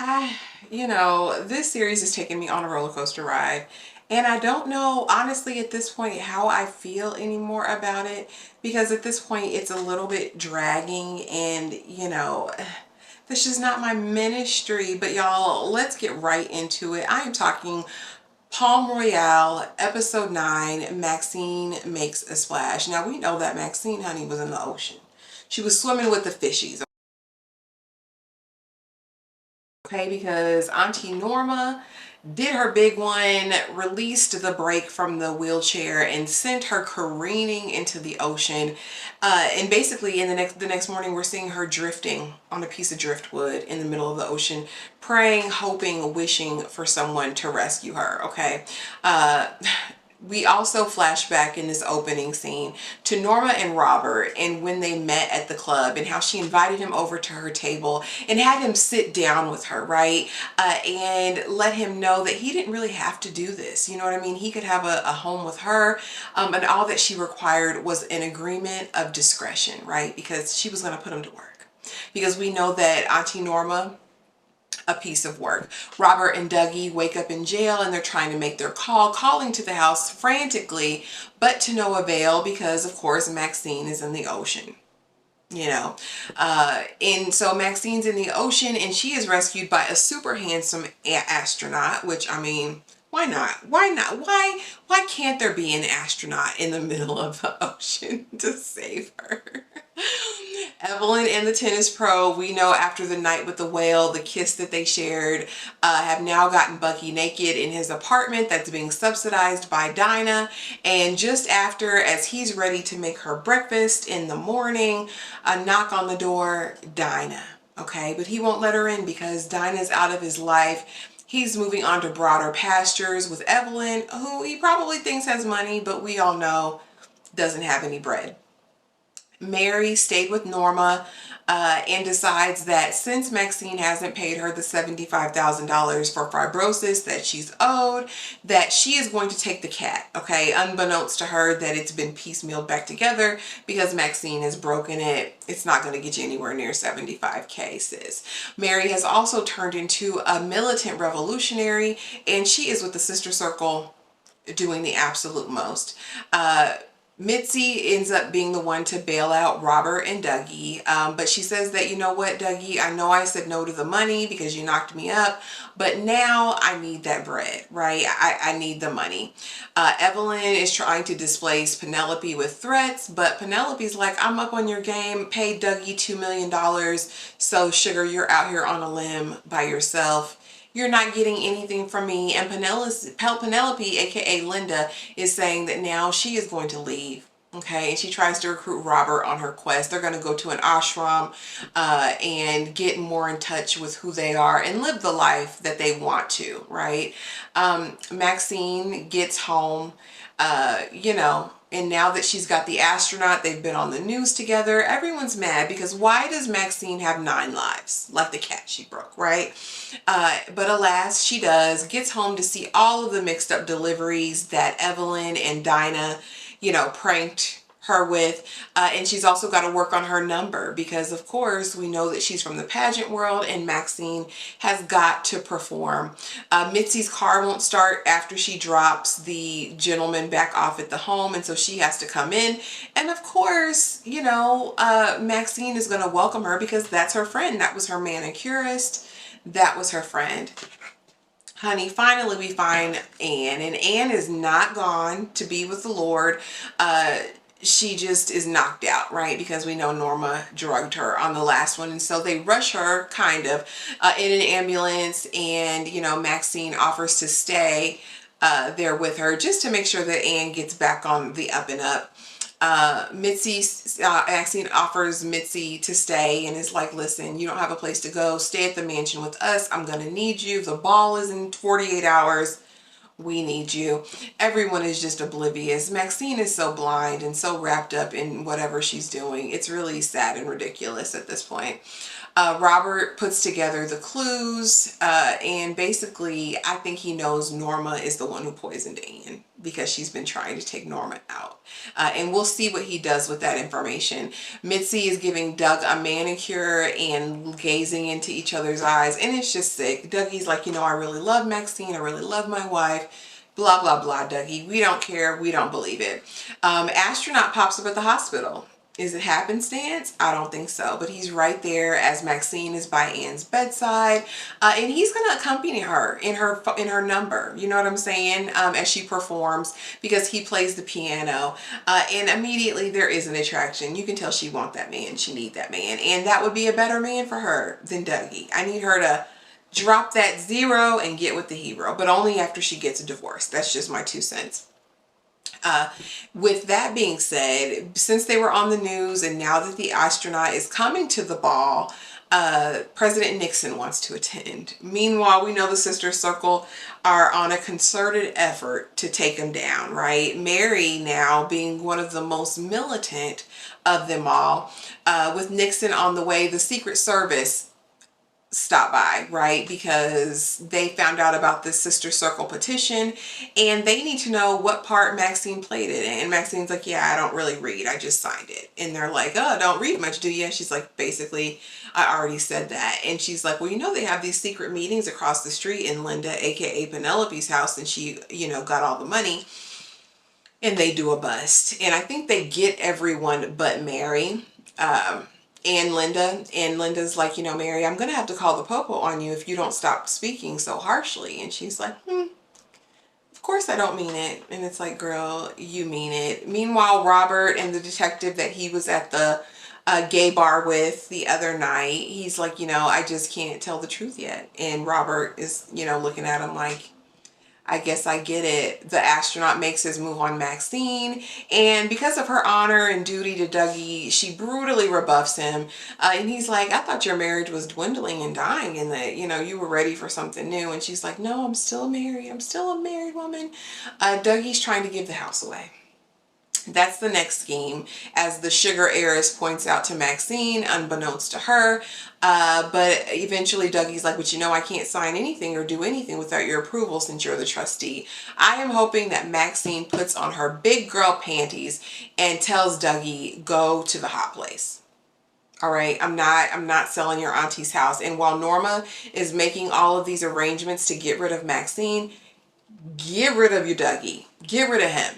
I, this series has taken me on a roller coaster ride. And I don't know, honestly, at this point, how I feel anymore about it. Because at this point, it's a little bit dragging and, this is not my ministry. But y'all, let's get right into it. I am talking Palm Royale, episode 9, Maxine Makes a Splash. Now, we know that Maxine, honey, was in the ocean. She was swimming with the fishies. Okay, because Auntie Norma did her big one, released the brake from the wheelchair and sent her careening into the ocean. And basically in the next morning, we're seeing her drifting on a piece of driftwood in the middle of the ocean, praying, hoping, wishing for someone to rescue her. Okay. We also flash back in this opening scene to Norma and Robert and when they met at the club and how she invited him over to her table and had him sit down with her, right? And let him know that he didn't really have to do this. You know what I mean? He could have a home with her, and all that she required was an agreement of discretion, right? Because she was going to put him to work. Because we know that Auntie Norma, a piece of work. Robert and Dougie wake up in jail and they're trying to make their calling to the house frantically, but to no avail because, of course, Maxine is in the ocean. And so Maxine's in the ocean and she is rescued by a super handsome astronaut, which, I mean, why not? Why not? Why can't there be an astronaut in the middle of the ocean to save her? Evelyn and the tennis pro, we know after the night with the whale, the kiss that they shared, have now gotten Bucky naked in his apartment that's being subsidized by Dinah. And just after, as he's ready to make her breakfast in the morning, a knock on the door, Dinah. Okay, but he won't let her in because Dinah's out of his life. He's moving on to broader pastures with Evelyn, who he probably thinks has money, but we all know doesn't have any bread. Mary stayed with Norma and decides that since Maxine hasn't paid her the $75,000 for fibrosis that she's owed, that she is going to take the cat, okay? Unbeknownst to her that it's been piecemealed back together because Maxine has broken it. It's not going to get you anywhere near 75K, sis. Mary has also turned into a militant revolutionary and she is with the Sister Circle doing the absolute most. Mitzi ends up being the one to bail out Robert and Dougie, but she says that, you know what, Dougie, I know I said no to the money because you knocked me up, but now I need that bread, right? I need the money. Evelyn is trying to displace Penelope with threats, but Penelope's like, I'm up on your game, pay Dougie $2 million, so sugar, you're out here on a limb by yourself. You're not getting anything from me. And Penelope, aka Linda, is saying that now she is going to leave. Okay, and she tries to recruit Robert on her quest. They're going to go to an ashram and get more in touch with who they are and live the life that they want to, right? Maxine gets home, and now that she's got the astronaut, they've been on the news together. Everyone's mad because why does Maxine have 9 lives? Like the cat she broke, right? But alas, she does. Gets home to see all of the mixed up deliveries that Evelyn and Dinah, pranked her with. And she's also got to work on her number because, of course, we know that she's from the pageant world and Maxine has got to perform. Mitzi's car won't start after she drops the gentleman back off at the home, and so she has to come in. And of course, Maxine is going to welcome her because that's her friend. That was her manicurist. That was her friend. Honey, finally we find Anne, and Anne is not gone to be with the Lord. She just is knocked out, right? Because we know Norma drugged her on the last one. And so they rush her kind of in an ambulance, and, Maxine offers to stay there with her just to make sure that Anne gets back on the up and up. Maxine offers Mitzi to stay and is like, listen, you don't have a place to go. Stay at the mansion with us. I'm going to need you. The ball is in 48 hours. We need you. Everyone is just oblivious. Maxine is so blind and so wrapped up in whatever she's doing. It's really sad and ridiculous at this point. Robert puts together the clues and basically I think he knows Norma is the one who poisoned Anne. because she's been trying to take Norma out. And we'll see what he does with that information. Mitzi is giving Doug a manicure and gazing into each other's eyes, and it's just sick. Dougie's like, you know, I really love Maxine. I really love my wife. Blah, blah, blah, Dougie. We don't care. We don't believe it. Astronaut pops up at the hospital. Is it happenstance? I don't think so. But he's right there as Maxine is by Anne's bedside. And he's going to accompany her in her number. You know what I'm saying? As she performs, because he plays the piano. And immediately there is an attraction. You can tell she wants that man. She needs that man. And that would be a better man for her than Dougie. I need her to drop that 0 and get with the hero, but only after she gets a divorce. That's just my 2 cents. With that being said, since they were on the news and now that the astronaut is coming to the ball, President Nixon wants to attend. Meanwhile, we know the Sister Circle are on a concerted effort to take him down, right? Mary now being one of the most militant of them all. With Nixon on the way, the Secret Service stop by, right? Because they found out about this Sister Circle petition and they need to know what part Maxine played in it. And Maxine's like, yeah, I don't really read. I just signed it. And they're like, oh, don't read much, do you? And she's like, basically, I already said that. And she's like, well, you know, they have these secret meetings across the street in Linda, aka Penelope's house. And she, you know, got all the money and they do a bust. And I think they get everyone but Mary. And Linda's like, you know, Mary, I'm going to have to call the popo on you if you don't stop speaking so harshly. And she's like, of course I don't mean it. And it's like, girl, you mean it. Meanwhile, Robert and the detective that he was at the gay bar with the other night, he's like, you know, I just can't tell the truth yet. And Robert is, you know, looking at him like, I guess I get it. The astronaut makes his move on Maxine, and because of her honor and duty to Dougie, she brutally rebuffs him. And he's like, I thought your marriage was dwindling and dying and that, you know, you were ready for something new. And she's like, no, I'm still married. I'm still a married woman. Dougie's trying to give the house away. That's the next scheme, as the sugar heiress points out to Maxine, unbeknownst to her. But eventually Dougie's like, but you know, I can't sign anything or do anything without your approval since you're the trustee. I am hoping that Maxine puts on her big girl panties and tells Dougie, go to the hot place. All right, I'm not selling your auntie's house. And while Norma is making all of these arrangements to get rid of Maxine, get rid of your Dougie. Get rid of him.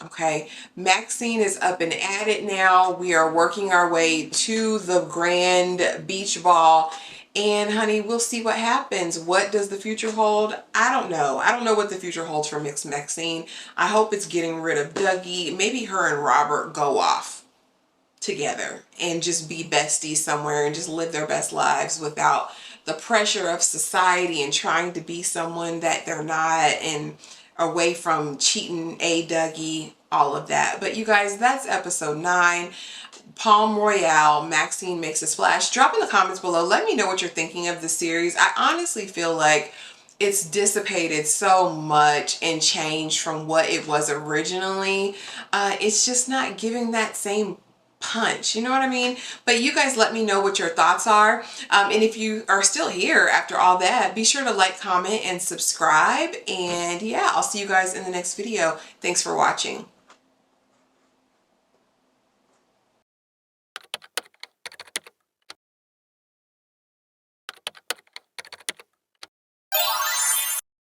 Okay, Maxine is up and at it now. We are working our way to the grand beach ball. And honey, we'll see what happens. What does the future hold? I don't know. I don't know what the future holds for Maxine. I hope it's getting rid of Dougie. Maybe her and Robert go off together and just be besties somewhere and just live their best lives without the pressure of society and trying to be someone that they're not, and away from cheating Dougie, all of that. But you guys, that's episode 9. Palm Royale, Maxine makes a splash. Drop in the comments below. Let me know what you're thinking of the series. I honestly feel like it's dissipated so much and changed from what it was originally. It's just not giving that same punch, you know what I mean? But you guys let me know what your thoughts are. And if you are still here after all that, be sure to like, comment, and subscribe. And yeah, I'll see you guys in the next video. Thanks for watching.